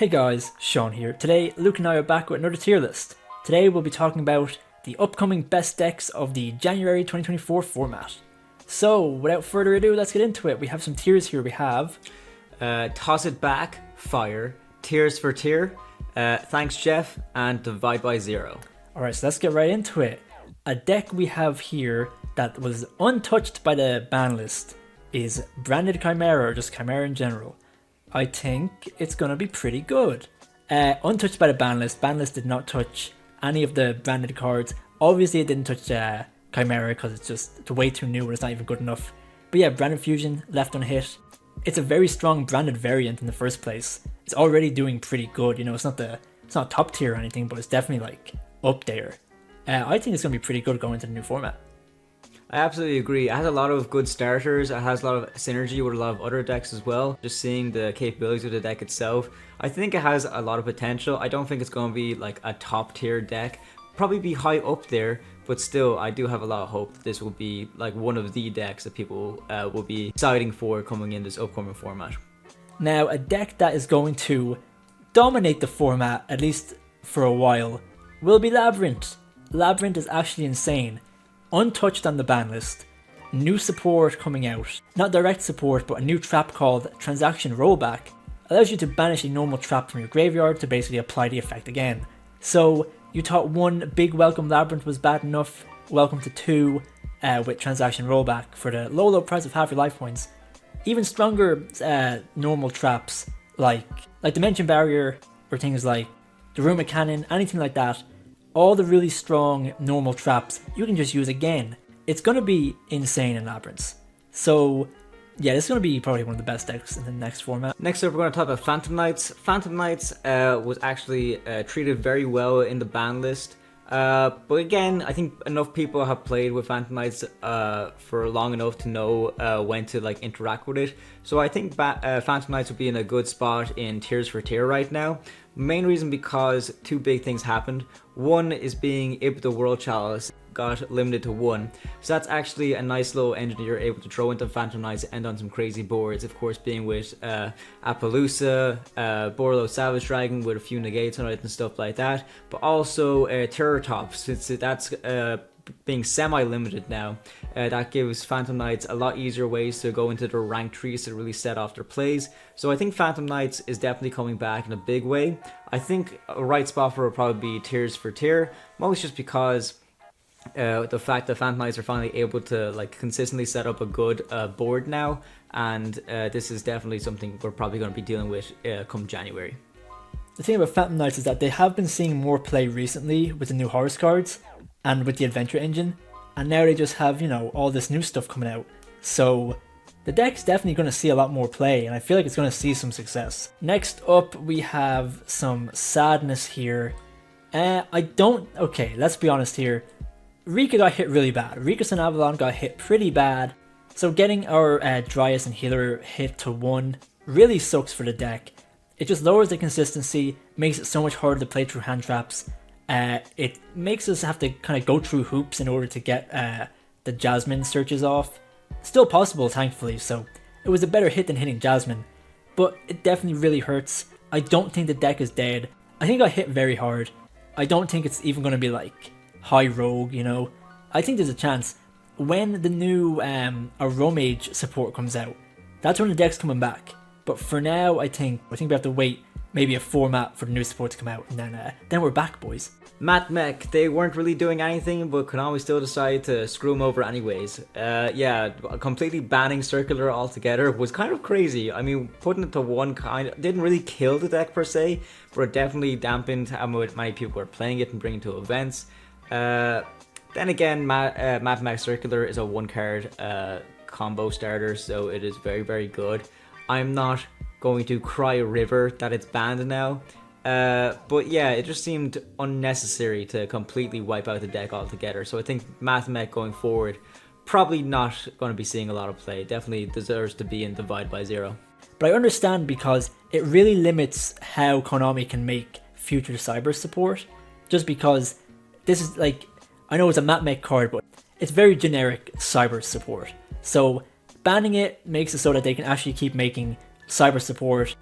Hey guys, Sean here. Today, Luke and I are back with another tier list. Today we'll be talking about the upcoming best decks of the January 2024 format. So, without further ado, let's get into it. We have some tiers here. We have... Toss It Back, Fire, Tiers for Tier, Thanks Jeff, and Divide by Zero. Alright, so let's get right into it. A deck we have here that was untouched by the ban list is Branded Chimera, or just Chimera in general. I think it's going to be pretty good. Untouched by the ban list. Ban list did not touch any of the branded cards. Obviously it didn't touch Chimera because it's way too new and it's not even good enough. But yeah, Branded Fusion left unhit. It's a very strong branded variant in the first place. It's already doing pretty good. You know, it's not top tier or anything, but it's definitely like up there. I think it's going to be pretty good going into the new format. I absolutely agree. It has a lot of good starters. It has a lot of synergy with a lot of other decks as well. Just seeing the capabilities of the deck itself, I think it has a lot of potential. I don't think it's going to be like a top tier deck. Probably be high up there, but still, I do have a lot of hope that this will be like one of the decks that people will be exciting for coming in this upcoming format. Now, a deck that is going to dominate the format, at least for a while, will be Labyrinth. Labyrinth is actually insane. Untouched on the ban list, new support coming out, not direct support but a new trap called Transaction Rollback, allows you to banish a normal trap from your graveyard to basically apply the effect again. So you thought one big welcome Labyrinth was bad enough, welcome to two with Transaction Rollback for the low price of half your life points. Even stronger normal traps like Dimension Barrier or things like the Rumor Cannon, anything like that. All the really strong normal traps you can just use again. It's going to be insane in Labyrinths. So yeah, this is going to be probably one of the best decks in the next format. Next up, we're going to talk about Phantom Knights. Phantom Knights was actually treated very well in the ban list. But again, I think enough people have played with Phantom Knights for long enough to know when to like interact with it. So I think Phantom Knights would be in a good spot in Tiers for Tier right now. Main reason because two big things happened. One is being Ib the World Chalice got limited to one. So that's actually a nice little engine that you're able to throw into Phantom Knights and end on some crazy boards. Of course, being with Appaloosa, Borlo Savage Dragon with a few negates on it and stuff like that. But also Terror Tops, since that's being semi-limited now. That gives Phantom Knights a lot easier ways to go into their rank trees to really set off their plays. So I think Phantom Knights is definitely coming back in a big way. I think a right spot for it would probably be Tiers for Tier, mostly just because the fact that Phantom Knights are finally able to like consistently set up a good board now, and this is definitely something we're probably going to be dealing with come January. The thing about Phantom Knights is that they have been seeing more play recently with the new Horus cards and with the Adventure Engine, and now they just have, you know, all this new stuff coming out. So the deck's definitely going to see a lot more play, and I feel like it's going to see some success. Next up, we have some sadness here. Okay, let's be honest here. Rika got hit really bad. Rikus and Avalon got hit pretty bad. So getting our Dryas and Healer hit to 1 really sucks for the deck. It just lowers the consistency, makes it so much harder to play through hand traps. It makes us have to kind of go through hoops in order to get the Jasmine searches off. Still possible, thankfully, so it was a better hit than hitting Jasmine. But it definitely really hurts. I don't think the deck is dead. I think it got hit very hard. I don't think it's even going to be like high rogue, you know. I think there's a chance. When the new Aromage support comes out, that's when the deck's coming back. But for now, I think we have to wait maybe a format for the new support to come out, and then we're back, boys. Matt Mech, they weren't really doing anything, but Konami still decided to screw him over anyways. Yeah, completely banning Circular altogether was kind of crazy. I mean, putting it to one didn't really kill the deck per se, but it definitely dampened how many people were playing it and bringing it to events. Then again, Matt Mech Circular is a one card combo starter, so it is very, very good. I'm not going to cry a river that it's banned now. But yeah, it just seemed unnecessary to completely wipe out the deck altogether. So I think Mathmech going forward, probably not going to be seeing a lot of play. Definitely deserves to be in Divide by Zero. But I understand because it really limits how Konami can make future Cyber support. Just because this is like, I know it's a Mathmech card, but it's very generic Cyber support. So banning it makes it so that they can actually keep making Cyber support.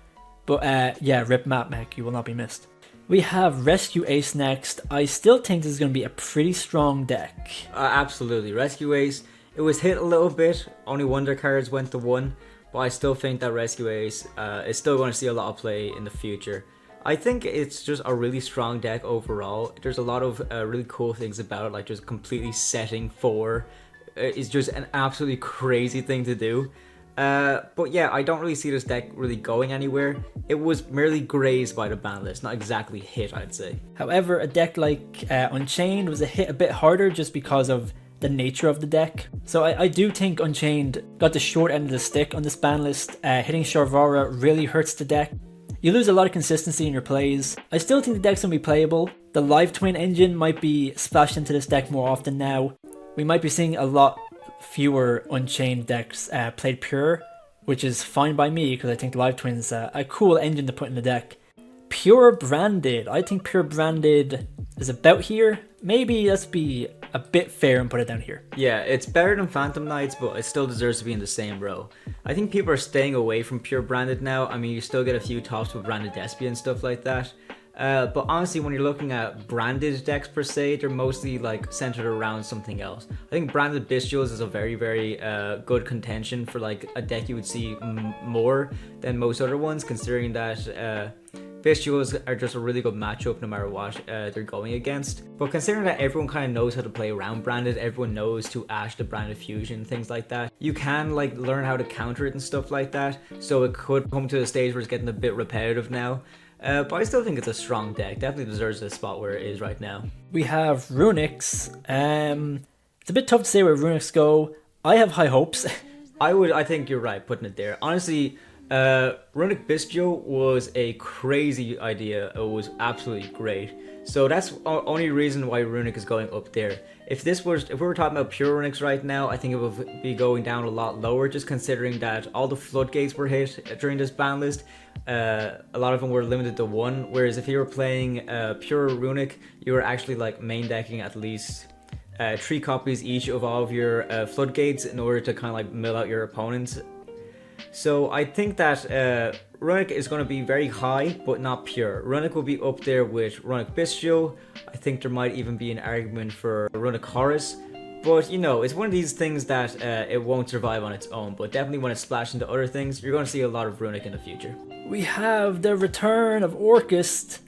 But yeah, rip Map Mech, you will not be missed. We have Rescue Ace next. I still think this is going to be a pretty strong deck. Absolutely. Rescue Ace, it was hit a little bit. Only Wonder cards went to 1. But I still think that Rescue Ace is still going to see a lot of play in the future. I think it's just a really strong deck overall. There's a lot of really cool things about it, like just completely setting 4 is just an absolutely crazy thing to do. But yeah, I don't really see this deck really going anywhere. It was merely grazed by the ban list, not exactly hit, I'd say. However, a deck like Unchained was a hit a bit harder just because of the nature of the deck. So I do think Unchained got the short end of the stick on this ban list. Hitting Sharvara really hurts the deck. You lose a lot of consistency in your plays. I still think the deck's going to be playable. The Live Twin engine might be splashed into this deck more often now. We might be seeing a lot fewer Unchained decks played pure, which is fine by me because I think Live Twin's a cool engine to put in the deck. Pure Branded. I think Pure Branded is about here. Maybe let's be a bit fair and put it down here. Yeah, it's better than Phantom Knights, but it still deserves to be in the same row. I think people are staying away from Pure Branded now. I mean, you still get a few tops with Branded Despia and stuff like that. But honestly, when you're looking at branded decks per se, they're mostly like centered around something else. I think Branded Bestials is a very, very good contention for like a deck you would see more than most other ones, considering that Bestials are just a really good matchup no matter what they're going against. But considering that everyone kind of knows how to play around Branded, everyone knows to Ash the Branded Fusion, things like that, you can like learn how to counter it and stuff like that. So it could come to a stage where it's getting a bit repetitive now. But I still think it's a strong deck. Definitely deserves the spot where it is right now. We have Runics. It's a bit tough to say where Runics go. I have high hopes. I think you're right putting it there. Honestly, Runic Bistio was a crazy idea. It was absolutely great. So that's the only reason why Runic is going up there. If we were talking about pure Runics right now, I think it would be going down a lot lower, just considering that all the floodgates were hit during this ban list. A lot of them were limited to 1, whereas if you were playing pure Runic, you were actually like main decking at least 3 copies each of all of your floodgates in order to kind of like mill out your opponents. So I think that Runic is going to be very high, but not pure. Runic will be up there with Runic Bistio. I think there might even be an argument for Runic Horus. But, you know, it's one of these things that it won't survive on its own. But definitely when it's splashed into other things, you're going to see a lot of Runic in the future. We have the return of Orcust.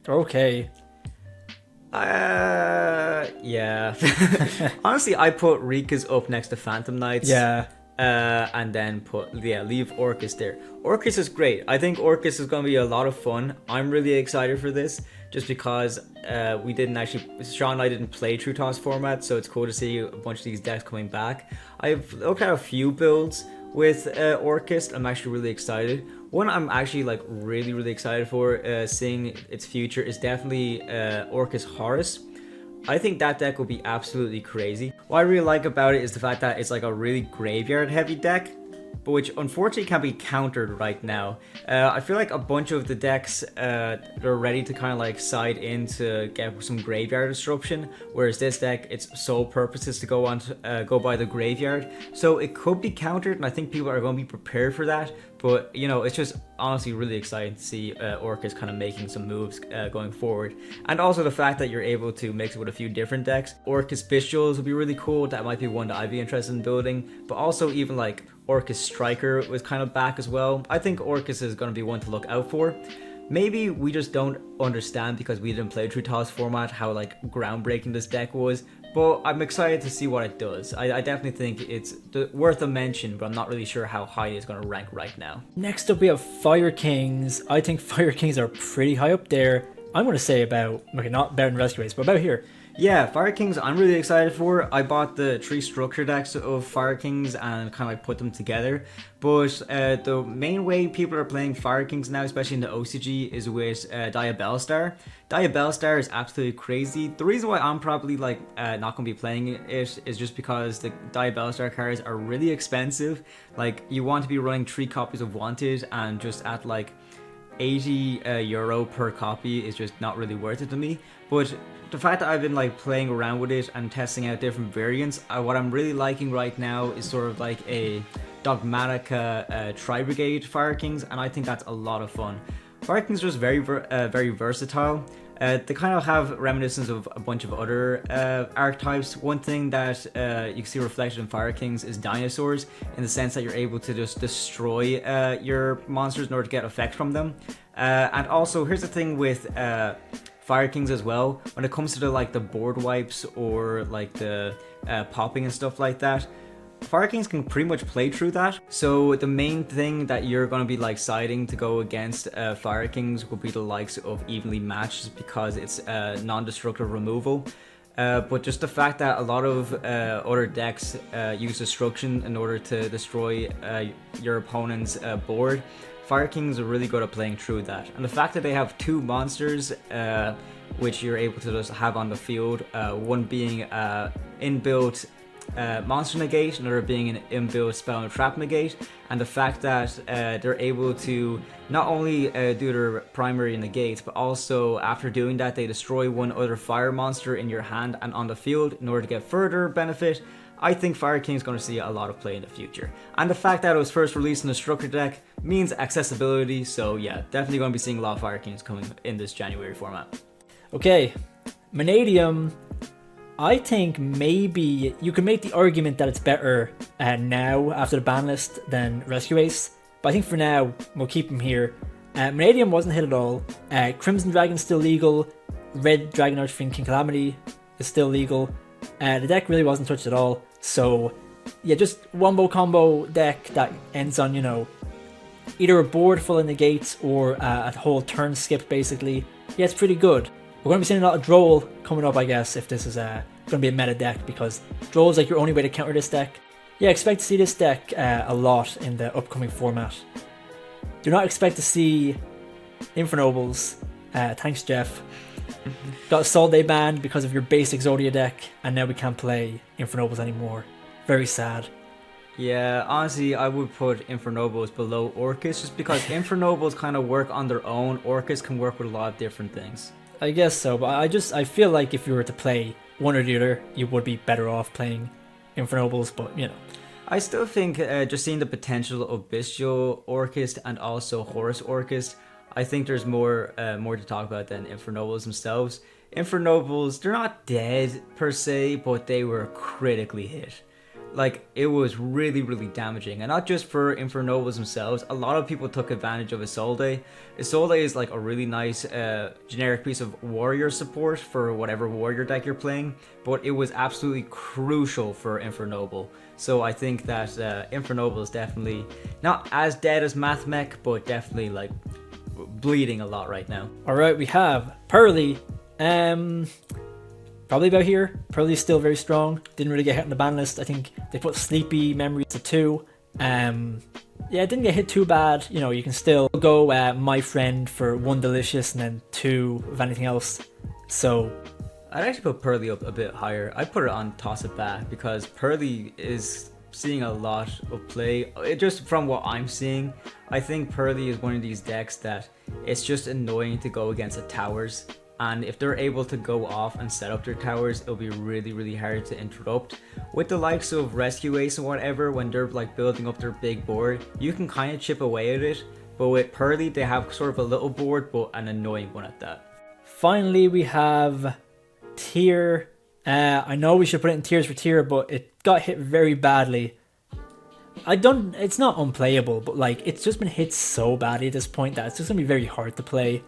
Okay. Yeah. Honestly, I put Rika's up next to Phantom Knights. Yeah. And then leave Orcust there. Orcust is great. I think Orcust is going to be a lot of fun. I'm really excited for this, just because Sean and I didn't play True Toss format, so it's cool to see a bunch of these decks coming back. I've looked at a few builds with Orcust. I'm actually really excited. One I'm actually like really excited for seeing its future is definitely Orcust Horus. I think that deck will be absolutely crazy. What I really like about it is the fact that it's like a really graveyard heavy deck, but which unfortunately can be countered right now. I feel like a bunch of the decks they're ready to kind of like side in to get some graveyard disruption, whereas this deck, its sole purpose is to go by the graveyard. So it could be countered, and I think people are going to be prepared for that. But, you know, it's just honestly really exciting to see Orcust kind of making some moves going forward. And also the fact that you're able to mix it with a few different decks. Orcust Bestials would be really cool. That might be one that I'd be interested in building. But also even like Orcust Striker was kind of back as well. I think Orcust is going to be one to look out for. Maybe we just don't understand because we didn't play True Toss format how like groundbreaking this deck was. But I'm excited to see what it does. I definitely think it's worth a mention, but I'm not really sure how high it's going to rank right now. Next up we have Fire Kings. I think Fire Kings are pretty high up there. I'm going to say about, okay, not better than Rescue Ace, but about here. Yeah, Fire Kings I'm really excited for. I bought the 3 structure decks of Fire Kings and kind of like put them together. But the main way people are playing Fire Kings now, especially in the OCG, is with Diabellstar. Diabellstar is absolutely crazy. The reason why I'm probably like not going to be playing it is just because the Diabellstar cards are really expensive. Like, you want to be running 3 copies of Wanted, and just at like 80 euro per copy is just not really worth it to me. But the fact that I've been like playing around with it and testing out different variants, what I'm really liking right now is sort of like a Dogmatica Tri-Brigade Fire Kings, and I think that's a lot of fun. Fire Kings are just very versatile. They kind of have reminiscence of a bunch of other archetypes. One thing that you can see reflected in Fire Kings is dinosaurs, in the sense that you're able to just destroy your monsters in order to get effects from them. And also, here's the thing with Fire Kings as well, when it comes to the board wipes or like the popping and stuff like that, Fire Kings can pretty much play through that. So the main thing that you're going to be like siding to go against Fire Kings will be the likes of Evenly Matched, because it's non-destructive removal. But just the fact that a lot of other decks use destruction in order to destroy your opponent's board, Fire Kings are really good at playing through that. And the fact that they have 2 monsters which you're able to just have on the field, one being inbuilt monster negate, another being an inbuilt spell and trap negate, and the fact that they're able to not only do their primary negate, but also after doing that they destroy one other fire monster in your hand and on the field in order to get further benefit. I think Fire King is going to see a lot of play in the future. And the fact that it was first released in the structure deck means accessibility, so yeah, definitely going to be seeing a lot of Fire Kings coming in this January format. Okay, Mannadium, I think maybe you can make the argument that it's better now after the ban list than Rescue Ace, but I think for now we'll keep him here. Mannadium wasn't hit at all. Crimson Dragon's still legal. Red Dragon Archfiend King Calamity is still legal. The deck really wasn't touched at all, so yeah, just wombo combo deck that ends on, either a board full of negates or a whole turn skip basically. Yeah, it's pretty good. We're going to be seeing a lot of Droll coming up, I guess, if this is going to be a meta deck, because Droll is like your only way to counter this deck. Yeah, expect to see this deck a lot in the upcoming format. Do not expect to see Infernobles. Thanks, Jeff. Got a Sol Day banned because of your basic Zodia deck, and now we can't play Infernobles anymore. Very sad. Yeah, honestly, I would put Infernobles below Orcus, just because Infernobles kind of work on their own. Orcus can work with a lot of different things. I guess so, but I feel like if you were to play one or the other, you would be better off playing Infernobles, but I still think just seeing the potential of Bestial Orcust and also Horus Orcust, I think there's more to talk about than Infernobles themselves. Infernobles, they're not dead per se, but they were critically hit. Like, it was really, really damaging. And not just for Infernobles themselves, a lot of people took advantage of Isolde. Isolde is like a really nice generic piece of warrior support for whatever warrior deck you're playing, but it was absolutely crucial for Infernoble. So I think that Infernoble is definitely not as dead as Mathmech, but definitely like bleeding a lot right now. Alright, we have Pearly. Probably about here. Pearly's still very strong. Didn't really get hit on the ban list. I think they put Sleepy Memory to 2. Yeah, it didn't get hit too bad. You can still go My Friend for 1 Delicious and then 2 of anything else. So I'd actually put Pearly up a bit higher. I'd put it on Toss It Back, because Pearly is seeing a lot of play. Just from what I'm seeing, I think Pearly is one of these decks that it's just annoying to go against at towers. And if they're able to go off and set up their towers, it'll be really, really hard to interrupt. With the likes of Rescue Ace and whatever, when they're like building up their big board, you can kind of chip away at it. But with Pearly, they have sort of a little board, but an annoying one at that. Finally, we have Tier. I know we should put it in tiers for Tier, but it got hit very badly. It's not unplayable, but like, it's just been hit so badly at this point that it's just gonna be very hard to play.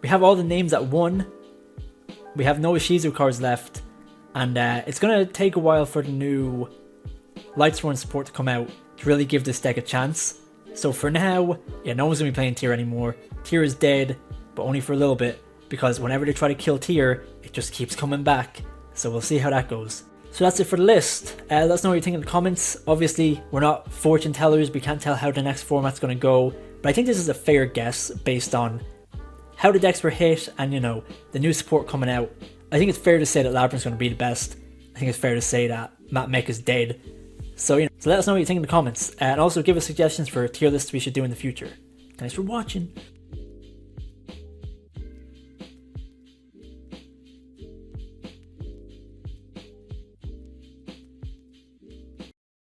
We have all the names at 1. We have no Ishizu cards left. And it's going to take a while for the new Lightsworn support to come out to really give this deck a chance. So for now, yeah, no one's going to be playing Tier anymore. Tier is dead, but only for a little bit. Because whenever they try to kill Tier, it just keeps coming back. So we'll see how that goes. So that's it for the list. Let us know what you think in the comments. Obviously, we're not fortune tellers. We can't tell how the next format's going to go. But I think this is a fair guess based on how the decks were hit and, the new support coming out. I think it's fair to say that Labyrinth's going to be the best. I think it's fair to say that Mathmech is dead. So, so let us know what you think in the comments. And also give us suggestions for tier lists we should do in the future. Thanks for watching.